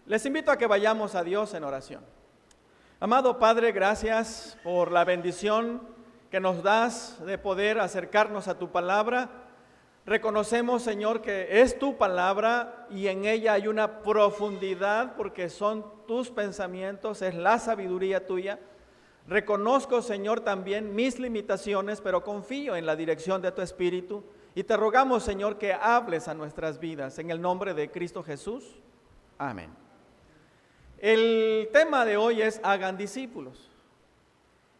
Les invito a que vayamos a Dios en oración. Amado Padre, gracias por la bendición que nos das de poder acercarnos a tu palabra. Reconocemos, Señor, que es tu palabra y en ella hay una profundidad porque son tus pensamientos, es la sabiduría tuya. Reconozco, Señor, también mis limitaciones, pero confío en la dirección de tu Espíritu y te rogamos, Señor, que hables a nuestras vidas. En el nombre de Cristo Jesús. Amén. El tema de hoy es hagan discípulos.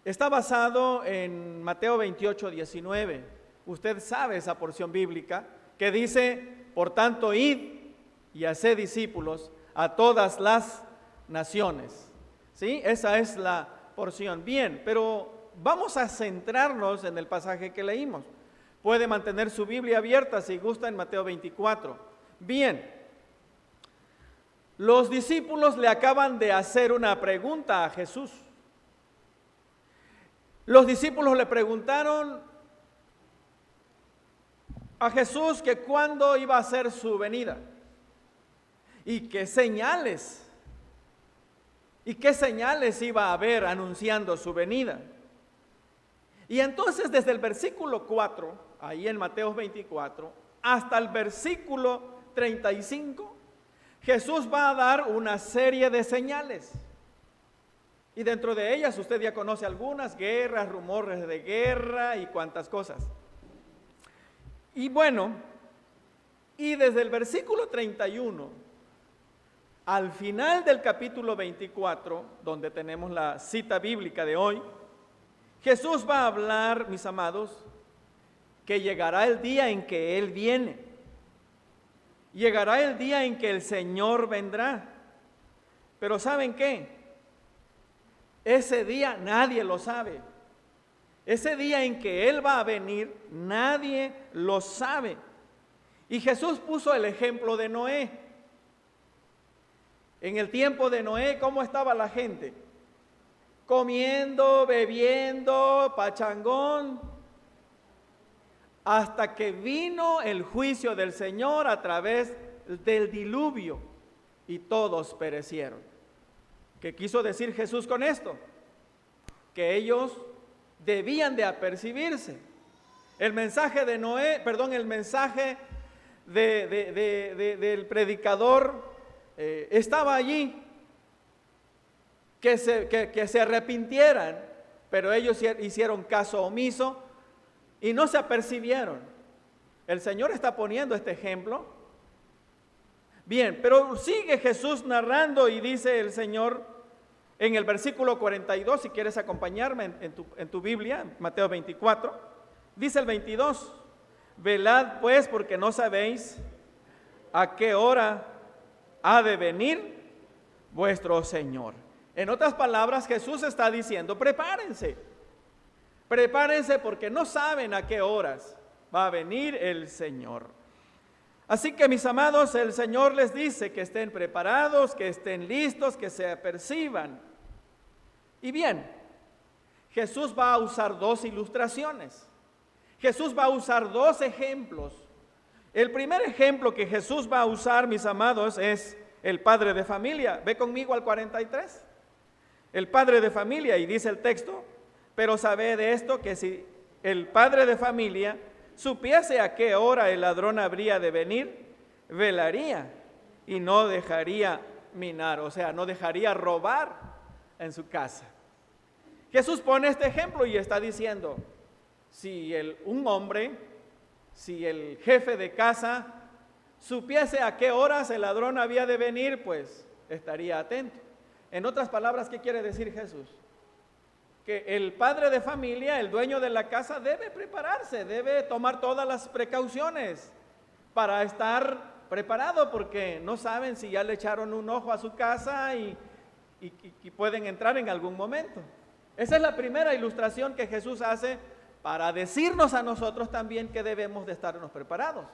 Está basado en Mateo 28, 19. Usted sabe esa porción bíblica que dice, por tanto, id y haced discípulos a todas las naciones. ¿Sí? Esa es la porción. Bien, pero vamos a centrarnos en el pasaje que leímos. Puede mantener su Biblia abierta si gusta en Mateo 24. Bien. Los discípulos le acaban de hacer una pregunta a Jesús. Los discípulos le preguntaron a Jesús que cuándo iba a ser su venida y qué señales iba a haber anunciando su venida. Y entonces desde el versículo 4, ahí en Mateo 24, hasta el versículo 35, Jesús va a dar una serie de señales. Y dentro de ellas usted ya conoce algunas, guerras, rumores de guerra y cuantas cosas. Y bueno, y desde el versículo 31 al final del capítulo 24, donde tenemos la cita bíblica de hoy, Jesús va a hablar, mis amados, que llegará el día en que Él viene. Llegará el día en que el Señor vendrá. Pero ¿saben qué? Ese día nadie lo sabe. Ese día en que Él va a venir, nadie lo sabe. Y Jesús puso el ejemplo de Noé. En el tiempo de Noé, ¿cómo estaba la gente? Comiendo, bebiendo, pachangón, hasta que vino el juicio del Señor a través del diluvio y todos perecieron. ¿Qué quiso decir Jesús con esto? Que ellos debían de apercibirse. El mensaje de Noé, el mensaje del predicador estaba allí, que se arrepintieran, pero ellos hicieron caso omiso y no se apercibieron. El Señor está poniendo este ejemplo. Bien, pero sigue Jesús narrando y dice el Señor en el versículo 42, si quieres acompañarme en tu Biblia, Mateo 24, dice el 22, velad pues porque no sabéis a qué hora ha de venir vuestro Señor. En otras palabras, Jesús está diciendo, prepárense porque no saben a qué horas va a venir el Señor. Así que, mis amados, el Señor les dice que estén preparados, que estén listos, que se aperciban. Y bien, Jesús va a usar dos ilustraciones. Jesús va a usar dos ejemplos. El primer ejemplo que Jesús va a usar, mis amados, es el padre de familia. Ve conmigo al 43. El padre de familia, y dice el texto, pero sabed de esto, que si el padre de familia supiese a qué hora el ladrón habría de venir, velaría y no dejaría minar, o sea, no dejaría robar en su casa. Jesús pone este ejemplo y está diciendo, si un hombre, si el jefe de casa supiese a qué horas el ladrón había de venir, pues estaría atento. En otras palabras, ¿qué quiere decir Jesús? Que el padre de familia, el dueño de la casa, debe prepararse, debe tomar todas las precauciones para estar preparado, porque no saben si ya le echaron un ojo a su casa y pueden entrar en algún momento. Esa es la primera ilustración que Jesús hace para decirnos a nosotros también que debemos de estarnos preparados.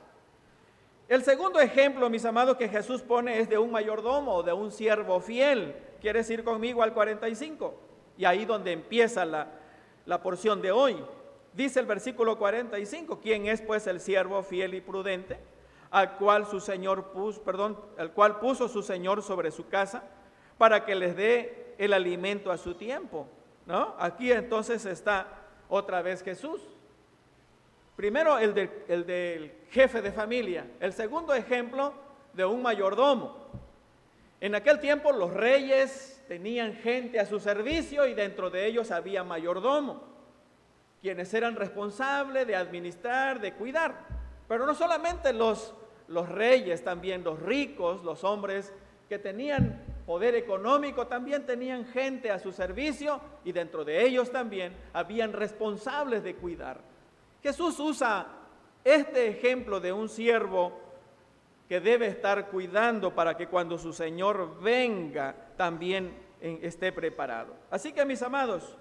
El segundo ejemplo, mis amados, que Jesús pone es de un mayordomo o de un siervo fiel. ¿Quieres ir conmigo al 45? Y ahí donde empieza la porción de hoy. Dice el versículo 45, ¿quién es pues el siervo fiel y prudente, al cual puso su Señor sobre su casa, para que les dé el alimento a su tiempo, ¿no? Aquí entonces está otra vez Jesús. Primero el del jefe de familia. El segundo ejemplo de un mayordomo. En aquel tiempo los reyes tenían gente a su servicio y dentro de ellos había mayordomo, quienes eran responsables de administrar, de cuidar. Pero no solamente los reyes, también los ricos, los hombres que tenían poder económico, también tenían gente a su servicio y dentro de ellos también habían responsables de cuidar. Jesús usa este ejemplo de un siervo que debe estar cuidando para que cuando su Señor venga también esté preparado. Así que mis amados,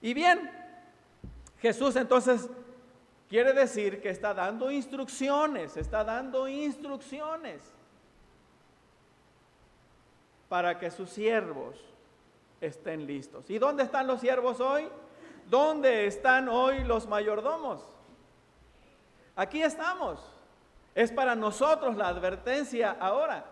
y bien, Jesús entonces quiere decir que está dando instrucciones para que sus siervos estén listos. ¿Y dónde están los siervos hoy? ¿Dónde están hoy los mayordomos? Aquí estamos. Es para nosotros la advertencia ahora.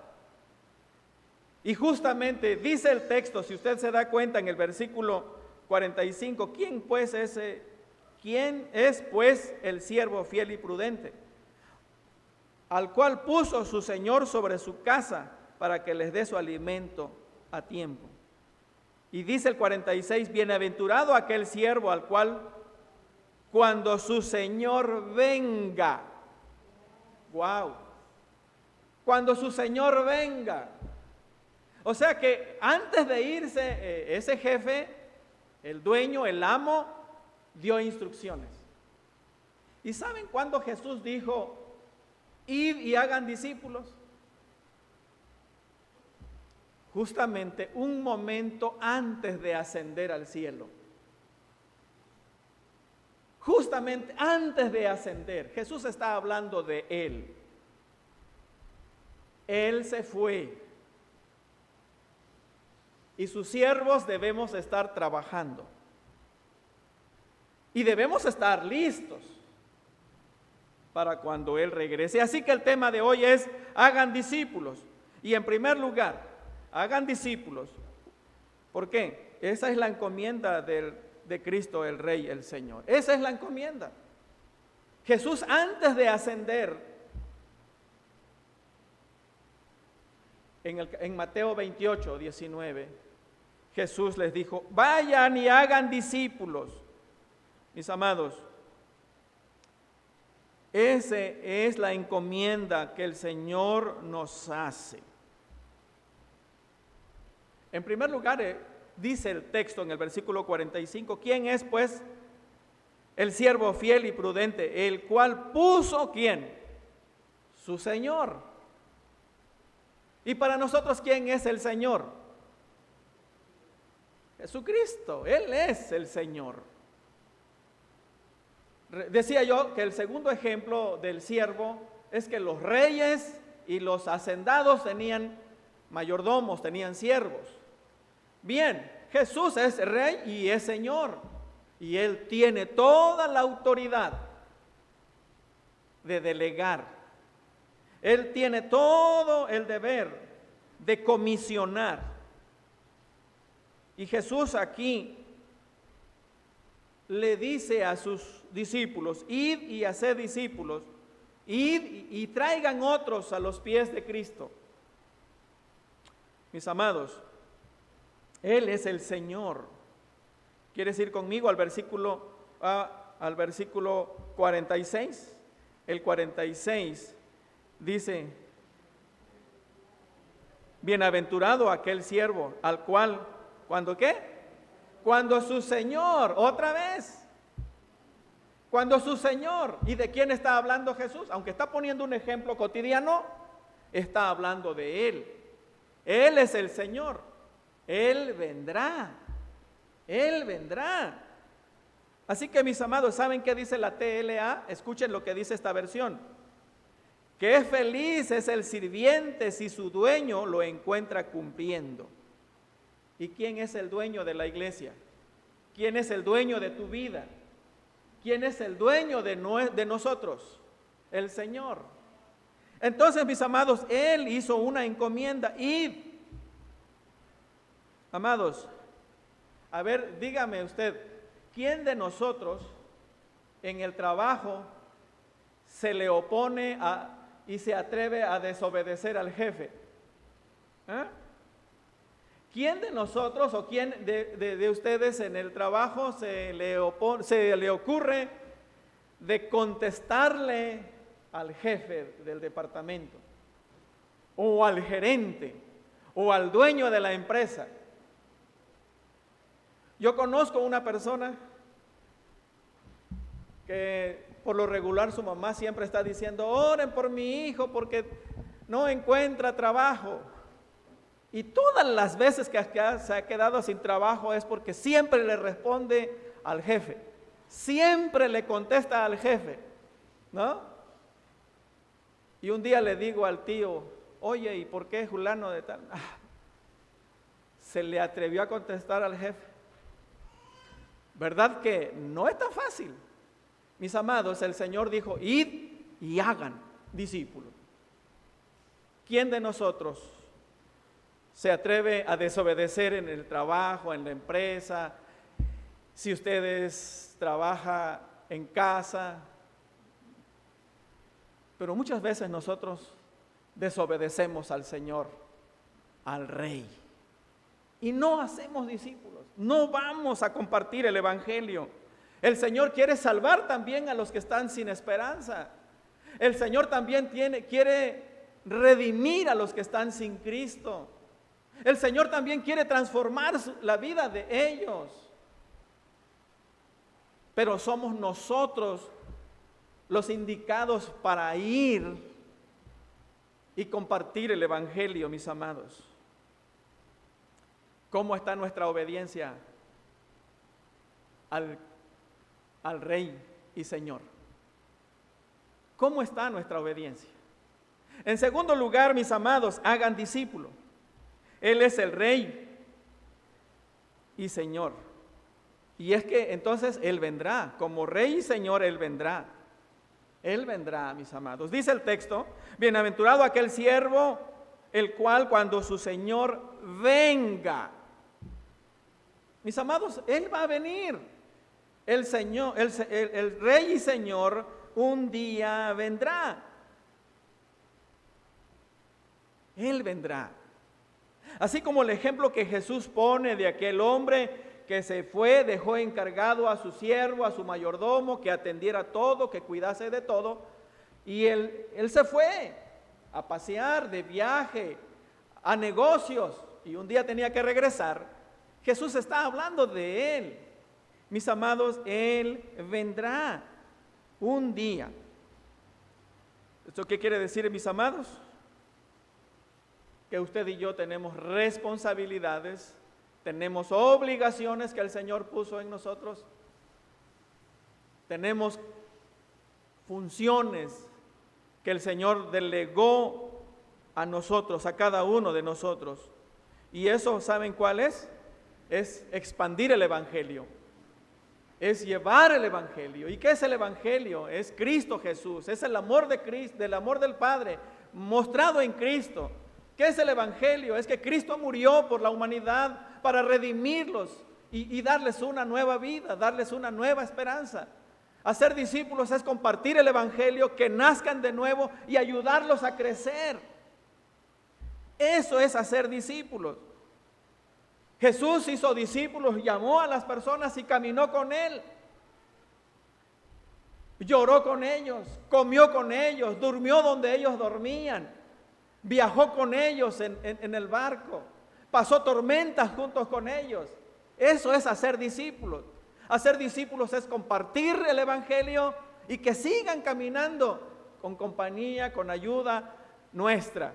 Y justamente dice el texto, si usted se da cuenta en el versículo 45, ¿quién es pues el siervo fiel y prudente, al cual puso su Señor sobre su casa para que les dé su alimento a tiempo? Y dice el 46, bienaventurado aquel siervo al cual cuando su Señor venga, wow, cuando su Señor venga. O sea que antes de irse ese jefe, el dueño, el amo, dio instrucciones. ¿Y saben cuándo Jesús dijo, id y hagan discípulos? Justamente un momento antes de ascender al cielo. Justamente antes de ascender, Jesús está hablando de Él. Él se fue. Y sus siervos debemos estar trabajando. Y debemos estar listos para cuando Él regrese. Así que el tema de hoy es, hagan discípulos. Y en primer lugar, hagan discípulos. ¿Por qué? Esa es la encomienda de Cristo, el Rey, el Señor. Esa es la encomienda. Jesús, antes de ascender, en Mateo 28, 19, Jesús les dijo, vayan y hagan discípulos. Mis amados, esa es la encomienda que el Señor nos hace. En primer lugar, dice el texto en el versículo 45, ¿quién es pues el siervo fiel y prudente, el cual puso ¿quién? Su Señor. Y para nosotros, ¿quién es el Señor? Jesucristo, Él es el Señor. Decía yo que el segundo ejemplo del siervo es que los reyes y los hacendados tenían mayordomos, tenían siervos. Bien, Jesús es Rey y es Señor, y Él tiene toda la autoridad de delegar. Él tiene todo el deber de comisionar. Y Jesús aquí le dice a sus discípulos, id y haced discípulos, id y traigan otros a los pies de Cristo. Mis amados, Él es el Señor. ¿Quieres ir conmigo al versículo 46? El 46 dice, bienaventurado aquel siervo al cual, ¿cuándo qué? Cuando su Señor, otra vez, cuando su Señor. ¿Y de quién está hablando Jesús? Aunque está poniendo un ejemplo cotidiano, está hablando de Él. Él es el Señor. Él vendrá. Él vendrá. Así que mis amados, ¿saben qué dice la TLA? Escuchen lo que dice esta versión. Qué feliz es el sirviente si su dueño lo encuentra cumpliendo. ¿Y quién es el dueño de la iglesia? ¿Quién es el dueño de tu vida? ¿Quién es el dueño de nosotros? El Señor. Entonces, mis amados, Él hizo una encomienda. Id. Amados, a ver, dígame usted, ¿quién de nosotros en el trabajo se le opone y se atreve a desobedecer al jefe? ¿Quién de nosotros o quién de ustedes en el trabajo se le ocurre de contestarle al jefe del departamento, o al gerente, o al dueño de la empresa? Yo conozco una persona que por lo regular su mamá siempre está diciendo: oren por mi hijo porque no encuentra trabajo. Y todas las veces que se ha quedado sin trabajo es porque siempre le responde al jefe, siempre le contesta al jefe, ¿no? Y un día le digo al tío: oye, ¿y por qué fulano de tal? Se le atrevió a contestar al jefe. ¿Verdad que no es tan fácil? Mis amados, el Señor dijo: id y hagan discípulos. ¿Quién de nosotros se atreve a desobedecer en el trabajo, en la empresa? Si ustedes trabajan en casa. Pero muchas veces nosotros desobedecemos al Señor, al Rey, y no hacemos discípulos, no vamos a compartir el Evangelio. El Señor quiere salvar también a los que están sin esperanza. El Señor también quiere redimir a los que están sin Cristo. El Señor también quiere transformar la vida de ellos. Pero somos nosotros los indicados para ir y compartir el Evangelio, mis amados. ¿Cómo está nuestra obediencia al Rey y Señor? ¿Cómo está nuestra obediencia? En segundo lugar, mis amados, hagan discípulos. Él es el Rey y Señor. Y es que entonces Él vendrá, como Rey y Señor Él vendrá. Él vendrá, mis amados. Dice el texto: bienaventurado aquel siervo, el cual cuando su Señor venga. Mis amados, Él va a venir. El Señor, el Rey y Señor un día vendrá. Él vendrá. Así como el ejemplo que Jesús pone de aquel hombre que se fue, dejó encargado a su siervo, a su mayordomo, que atendiera todo, que cuidase de todo, y él se fue a pasear, de viaje, a negocios, y un día tenía que regresar. Jesús está hablando de Él. Mis amados, Él vendrá un día. ¿Esto qué quiere decir, mis amados? Que usted y yo tenemos responsabilidades, tenemos obligaciones que el Señor puso en nosotros, tenemos funciones que el Señor delegó a nosotros, a cada uno de nosotros. Y eso, ¿saben cuál es? Es expandir el Evangelio, es llevar el Evangelio. ¿Y qué es el Evangelio? Es Cristo Jesús, es el amor de Cristo, del amor del Padre mostrado en Cristo. ¿Qué es el Evangelio? Es que Cristo murió por la humanidad para redimirlos y darles una nueva vida, darles una nueva esperanza. Hacer discípulos es compartir el Evangelio, que nazcan de nuevo y ayudarlos a crecer. Eso es hacer discípulos. Jesús hizo discípulos, llamó a las personas y caminó con él. Lloró con ellos, comió con ellos, durmió donde ellos dormían. Viajó con ellos en el barco, pasó tormentas juntos con ellos. Eso es hacer discípulos. Hacer discípulos es compartir el Evangelio y que sigan caminando con compañía, con ayuda nuestra,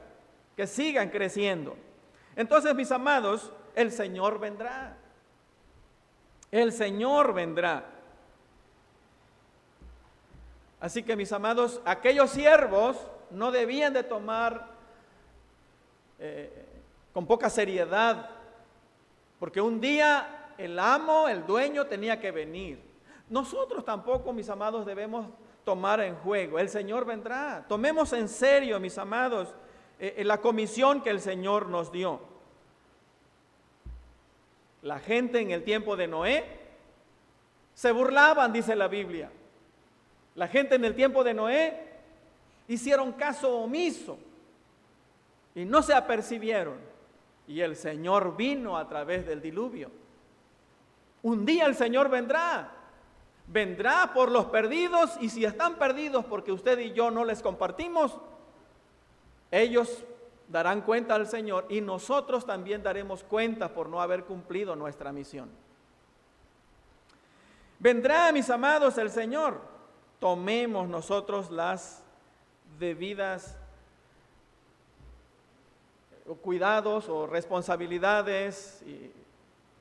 que sigan creciendo. Entonces, mis amados, el Señor vendrá. El Señor vendrá. Así que, mis amados, aquellos siervos no debían de tomar con poca seriedad, porque un día el amo, el dueño tenía que venir. Nosotros tampoco, mis amados, debemos tomar en juego. El Señor vendrá. Tomemos en serio, mis amados, la comisión que el Señor nos dio. La gente en el tiempo de Noé se burlaban, dice la Biblia. La gente en el tiempo de Noé hicieron caso omiso y no se apercibieron. Y el Señor vino a través del diluvio. Un día el Señor vendrá. Vendrá por los perdidos, y si están perdidos porque usted y yo no les compartimos, ellos darán cuenta al Señor y nosotros también daremos cuenta por no haber cumplido nuestra misión. Vendrá, mis amados, el Señor. Tomemos nosotros las debidas cuidados o responsabilidades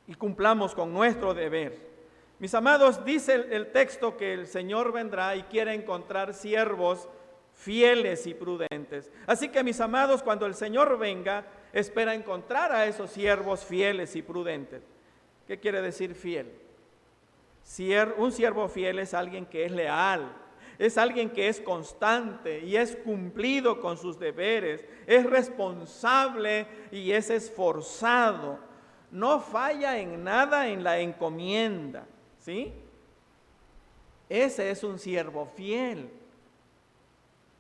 y cumplamos con nuestro deber. Mis amados, dice el texto que el Señor vendrá y quiere encontrar siervos fieles y prudentes. Así que, mis amados, cuando el Señor venga, espera encontrar a esos siervos fieles y prudentes. ¿Qué quiere decir fiel? Un siervo fiel es alguien que es leal, es alguien que es constante y es cumplido con sus deberes, es responsable y es esforzado. No falla en nada en la encomienda, ¿sí? Ese es un siervo fiel.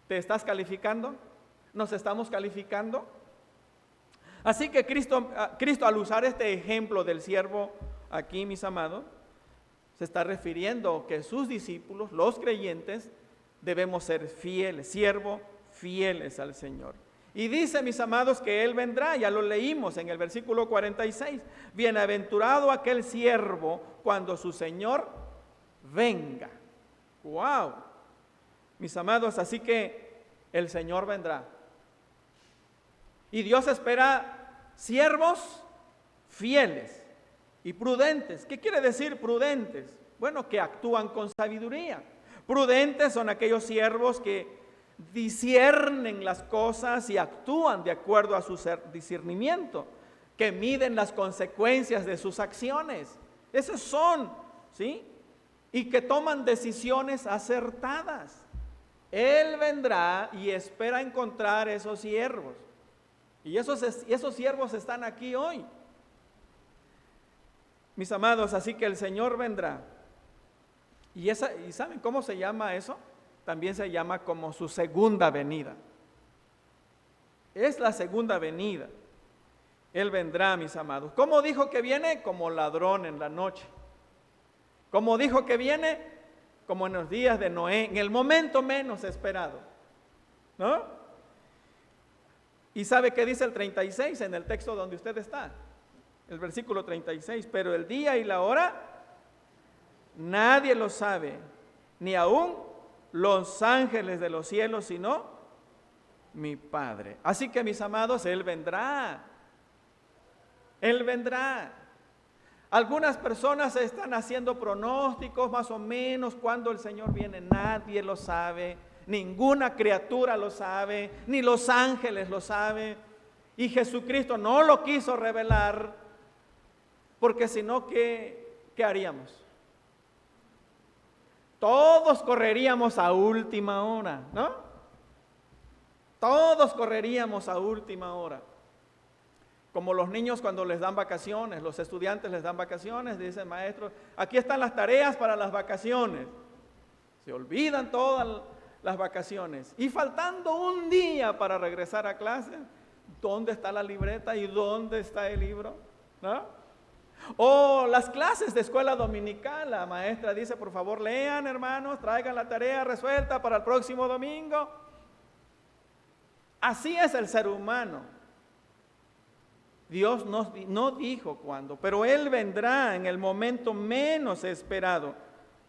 ¿Te estás calificando? ¿Nos estamos calificando? Así que Cristo al usar este ejemplo del siervo aquí, mis amados, se está refiriendo que sus discípulos, los creyentes, debemos ser fieles, siervos fieles al Señor. Y dice, mis amados, que Él vendrá, ya lo leímos en el versículo 46, bienaventurado aquel siervo cuando su Señor venga. ¡Wow! Mis amados, así que el Señor vendrá. Y Dios espera siervos fieles y prudentes. ¿Qué quiere decir prudentes? Bueno, que actúan con sabiduría. Prudentes son aquellos siervos que disciernen las cosas y actúan de acuerdo a su discernimiento, que miden las consecuencias de sus acciones. Esos son, ¿sí? Y que toman decisiones acertadas. Él vendrá y espera encontrar esos siervos. Y esos siervos están aquí hoy. Mis amados, así que el Señor vendrá. ¿Y saben cómo se llama eso? También se llama como su segunda venida. Es la segunda venida. Él vendrá, mis amados. ¿Cómo dijo que viene? Como ladrón en la noche. ¿Cómo dijo que viene? Como en los días de Noé, en el momento menos esperado. ¿No? ¿Y sabe qué dice el 36 en el texto donde usted está? El versículo 36, pero el día y la hora nadie lo sabe, ni aún los ángeles de los cielos, sino mi Padre. Así que, mis amados, Él vendrá. Él vendrá. Algunas personas están haciendo pronósticos más o menos cuando el Señor viene. Nadie lo sabe, ninguna criatura lo sabe, ni los ángeles lo saben. Y Jesucristo no lo quiso revelar, porque si no, ¿qué haríamos? Todos correríamos a última hora, ¿no? Todos correríamos a última hora. Como los niños cuando les dan vacaciones, los estudiantes les dan vacaciones, dice el maestro, aquí están las tareas para las vacaciones. Se olvidan todas las vacaciones. Y faltando un día para regresar a clase, ¿dónde está la libreta y dónde está el libro? ¿No? O las clases de escuela dominical, la maestra dice, por favor lean, hermanos, traigan la tarea resuelta para el próximo domingo. Así es el ser humano. Dios no dijo cuándo, pero Él vendrá en el momento menos esperado.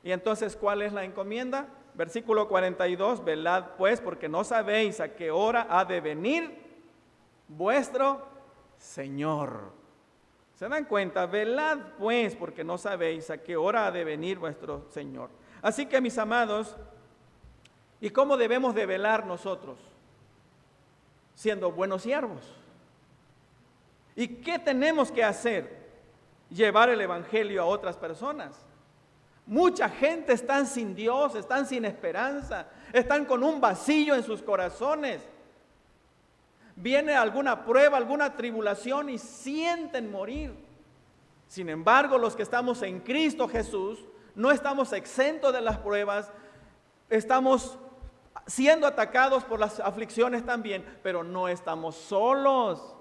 Y entonces, ¿cuál es la encomienda? Versículo 42, velad pues, porque no sabéis a qué hora ha de venir vuestro Señor. ¿Se dan cuenta? Velad pues, porque no sabéis a qué hora ha de venir vuestro Señor. Así que, mis amados, ¿y cómo debemos de velar nosotros? Siendo buenos siervos. ¿Y qué tenemos que hacer? Llevar el evangelio a otras personas. Mucha gente están sin Dios, están sin esperanza, están con un vacío en sus corazones. Viene alguna prueba, alguna tribulación y sienten morir. Sin embargo, los que estamos en Cristo Jesús, no estamos exentos de las pruebas, estamos siendo atacados por las aflicciones también, pero no estamos solos.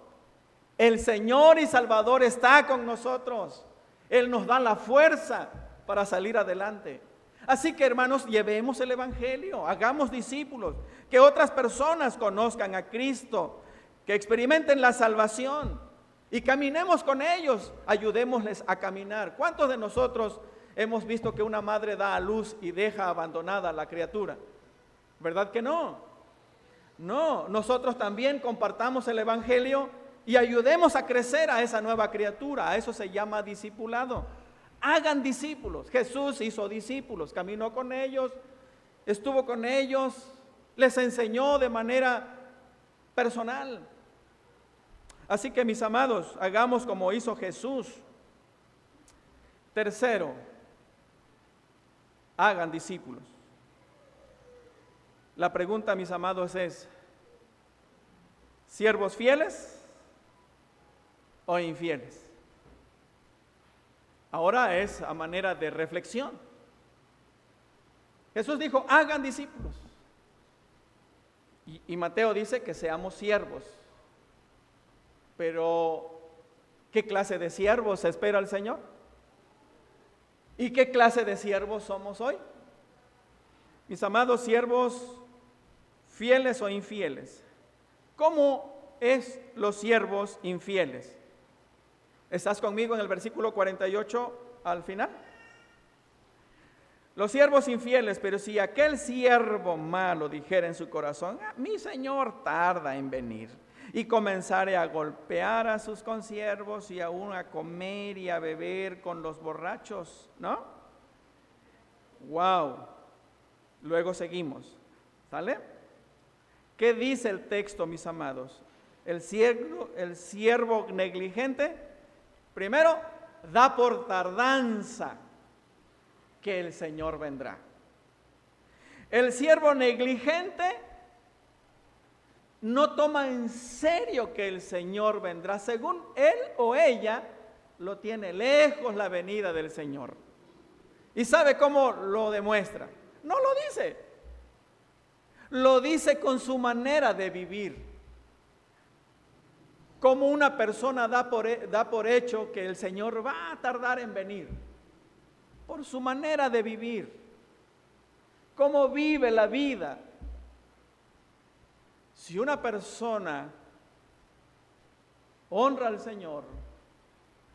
El Señor y Salvador está con nosotros. Él nos da la fuerza para salir adelante. Así que, hermanos, llevemos el Evangelio, hagamos discípulos, que otras personas conozcan a Cristo, que experimenten la salvación y caminemos con ellos, ayudémosles a caminar. ¿Cuántos de nosotros hemos visto que una madre da a luz y deja abandonada a la criatura? ¿Verdad que no? No, nosotros también compartamos el Evangelio y ayudemos a crecer a esa nueva criatura. A eso se llama discipulado. Hagan discípulos. Jesús hizo discípulos, caminó con ellos, estuvo con ellos, les enseñó de manera personal. Así que, mis amados, hagamos como hizo Jesús. Tercero, hagan discípulos. La pregunta, mis amados, es: ¿siervos fieles o infieles? Ahora es a manera de reflexión. Jesús dijo: hagan discípulos. Y Mateo dice que seamos siervos. Pero, ¿qué clase de siervos espera el Señor? ¿Y qué clase de siervos somos hoy? Mis amados, siervos fieles o infieles. ¿Cómo es los siervos infieles? ¿Estás conmigo en el versículo 48 al final? Los siervos infieles: pero si aquel siervo malo dijera en su corazón: mi Señor tarda en venir, y comenzare a golpear a sus consiervos y aún a comer y a beber con los borrachos, ¿no? Wow. Luego seguimos, ¿sale? ¿Qué dice el texto, mis amados? El siervo negligente, primero, da por tardanza que el Señor vendrá. El siervo negligente no toma en serio que el Señor vendrá. Según él o ella, lo tiene lejos la venida del Señor. ¿Y sabe cómo lo demuestra? No lo dice. Lo dice con su manera de vivir. Como una persona da por hecho que el Señor va a tardar en venir. Por su manera de vivir. Cómo vive la vida. Si una persona honra al Señor,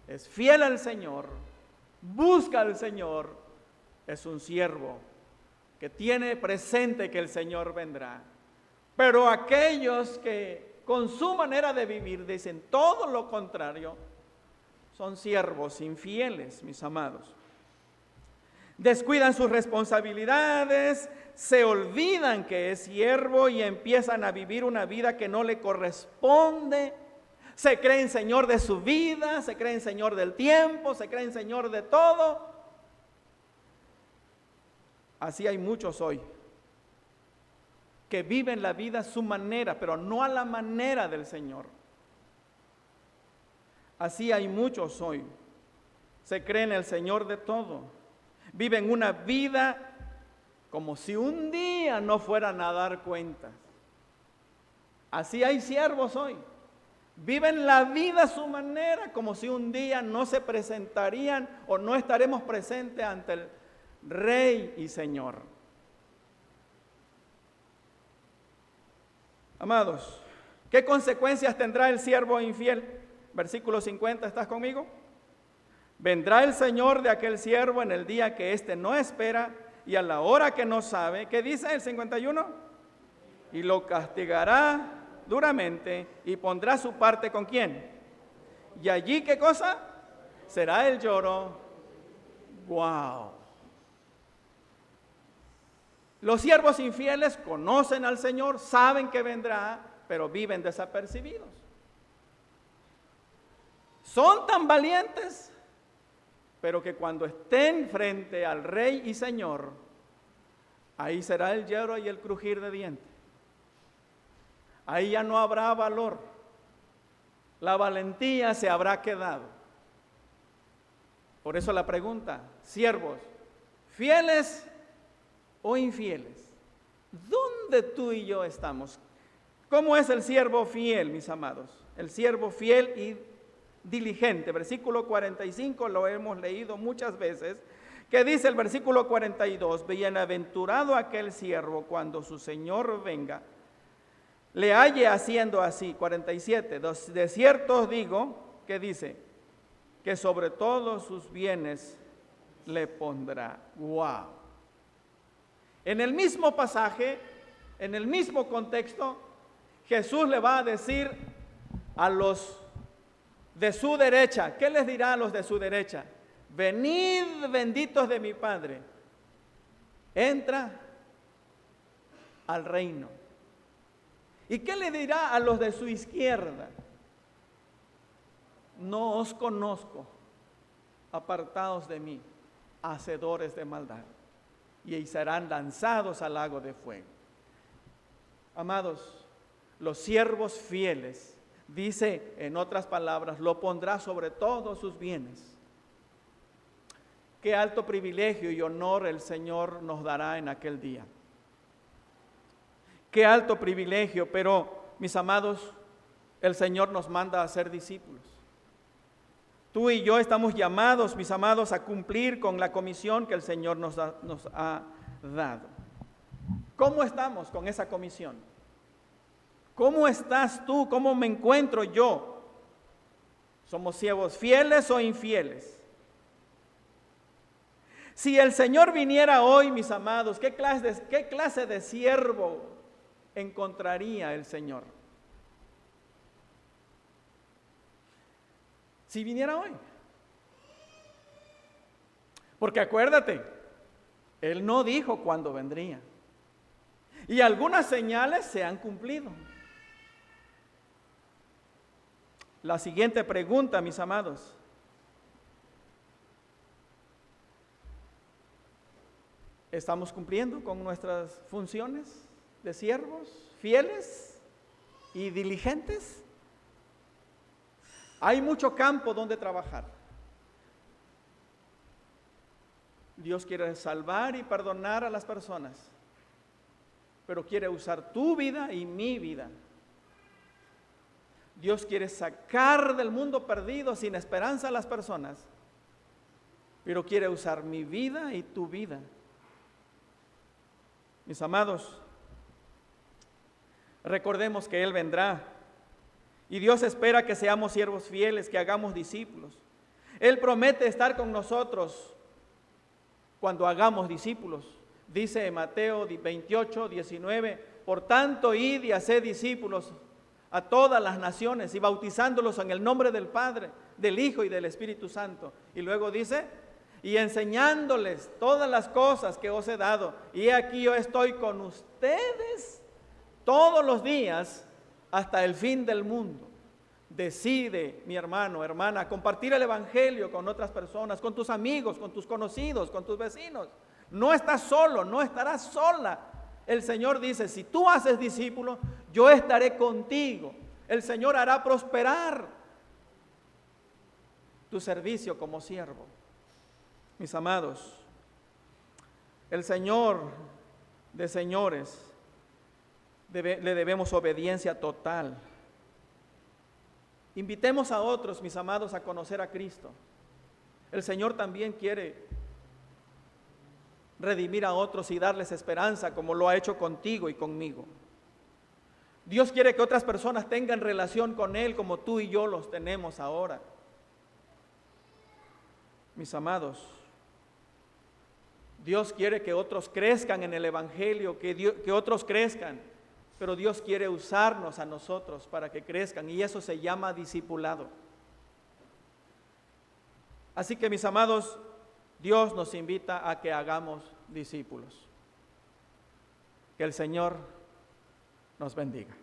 es fiel al Señor, busca al Señor, es un siervo que tiene presente que el Señor vendrá. Pero aquellos que con su manera de vivir dicen todo lo contrario, son siervos infieles, mis amados. Descuidan sus responsabilidades, se olvidan que es siervo y empiezan a vivir una vida que no le corresponde. Se creen señor de su vida, se creen señor del tiempo, se creen señor de todo. Así hay muchos hoy que viven la vida a su manera, pero no a la manera del Señor. Así hay muchos hoy. Se creen el Señor de todo. Viven una vida como si un día no fueran a dar cuentas. Así hay siervos hoy. Viven la vida a su manera, como si un día no se presentarían o no estaremos presentes ante el Rey y Señor. Amados, ¿qué consecuencias tendrá el siervo infiel? Versículo 50, ¿estás conmigo? Vendrá el Señor de aquel siervo en el día que éste no espera y a la hora que no sabe. ¿Qué dice el 51? Y lo castigará duramente y pondrá su parte ¿con quién? Y allí, ¿qué cosa? Será el lloro. ¡Wow! Los siervos infieles conocen al Señor, saben que vendrá, pero viven desapercibidos. Son tan valientes, pero que cuando estén frente al Rey y Señor, ahí será el lloro y el crujir de dientes. Ahí ya no habrá valor. La valentía se habrá quedado. Por eso la pregunta, siervos, ¿fieles o infieles? ¿Dónde tú y yo estamos? ¿Cómo es el siervo fiel, mis amados? El siervo fiel y diligente. Versículo 45 lo hemos leído muchas veces, que dice el versículo 42, bienaventurado aquel siervo cuando su Señor venga, le halle haciendo así. 47, de cierto os digo, que dice, que sobre todos sus bienes le pondrá. ¡Wow! En el mismo pasaje, en el mismo contexto, Jesús le va a decir a los de su derecha, ¿qué les dirá a los de su derecha? Venid benditos de mi Padre, entra al reino. ¿Y qué le dirá a los de su izquierda? No os conozco, apartados de mí, hacedores de maldad. Y ahí serán lanzados al lago de fuego. Amados, los siervos fieles, dice en otras palabras, lo pondrá sobre todos sus bienes. Qué alto privilegio y honor el Señor nos dará en aquel día. Qué alto privilegio, pero mis amados, el Señor nos manda a ser discípulos. Tú y yo estamos llamados, mis amados, a cumplir con la comisión que el Señor nos ha dado. ¿Cómo estamos con esa comisión? ¿Cómo estás tú? ¿Cómo me encuentro yo? ¿Somos siervos fieles o infieles? Si el Señor viniera hoy, mis amados, ¿qué clase de siervo encontraría el Señor? Si viniera hoy. Porque acuérdate, Él no dijo cuándo vendría. Y algunas señales se han cumplido. La siguiente pregunta, mis amados. ¿Estamos cumpliendo con nuestras funciones de siervos fieles y diligentes? Hay mucho campo donde trabajar. Dios quiere salvar y perdonar a las personas, pero quiere usar tu vida y mi vida. Dios quiere sacar del mundo perdido, sin esperanza a las personas, pero quiere usar mi vida y tu vida. Mis amados, recordemos que Él vendrá. Y Dios espera que seamos siervos fieles, que hagamos discípulos. Él promete estar con nosotros cuando hagamos discípulos. Dice en Mateo 28, 19, por tanto, id y haced discípulos a todas las naciones y bautizándolos en el nombre del Padre, del Hijo y del Espíritu Santo. Y luego dice, y enseñándoles todas las cosas que os he dado. Y aquí yo estoy con ustedes todos los días hasta el fin del mundo. Decide, mi hermano, hermana, compartir el evangelio con otras personas, con tus amigos, con tus conocidos, con tus vecinos. No estás solo, no estarás sola. El Señor dice, si tú haces discípulo, yo estaré contigo. El Señor hará prosperar tu servicio como siervo. Mis amados, el Señor de señores, le debemos obediencia total. Invitemos a otros, mis amados, a conocer a Cristo. El Señor también quiere redimir a otros y darles esperanza, como lo ha hecho contigo y conmigo. Dios quiere que otras personas tengan relación con Él como tú y yo los tenemos ahora. Mis amados, Dios quiere que otros crezcan en el Evangelio, que otros crezcan. Pero Dios quiere usarnos a nosotros para que crezcan, y eso se llama discipulado. Así que, mis amados, Dios nos invita a que hagamos discípulos. Que el Señor nos bendiga.